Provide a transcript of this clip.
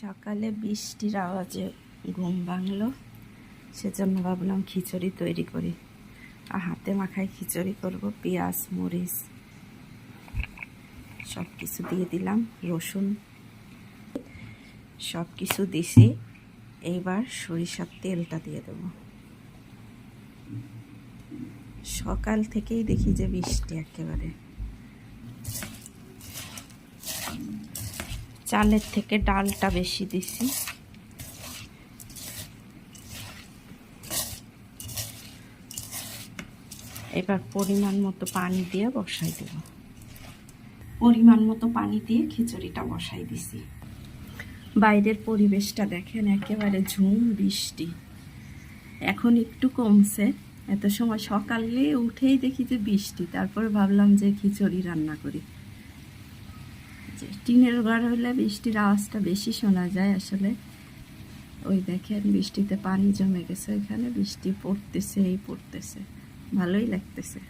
সকালে বৃষ্টির আওয়াজে ঘুম ভাঙলো, সেজন্য ভাবলাম খিচুড়ি তৈরি করি। আর হাতে মাখায় খিচুড়ি করব। পেঁয়াজ মরিচ সব কিছু দিয়ে দিলাম, রসুন সব কিছু দিছি। এইবার সরিষার তেলটা দিয়ে দেব। সকাল থেকেই দেখি যে বৃষ্টি একেবারে। চালের থেকে ডালটা বেশি দিছি। এবার পরিমাণ মতো পানি দিয়ে বসাই দেব। পরিমাণ মতো পানি দিয়ে খিচুড়িটা বসাই দিছি। বাইরের পরিবেশটা দেখেন, একেবারে ঝুম বৃষ্টি। এখন একটু কমছে। এত সময় সকালে উঠেই দেখি যে বৃষ্টি। তারপরে ভাবলাম যে খিচুড়ি রান্না করি। টিনের ঘর হলে বৃষ্টির আওয়াজটা বেশি শোনা যায় আসলে। ওই দেখেন বৃষ্টিতে পানি জমে গেছে, এখানে বৃষ্টি পড়তেছে, ভালোই লাগতেছে।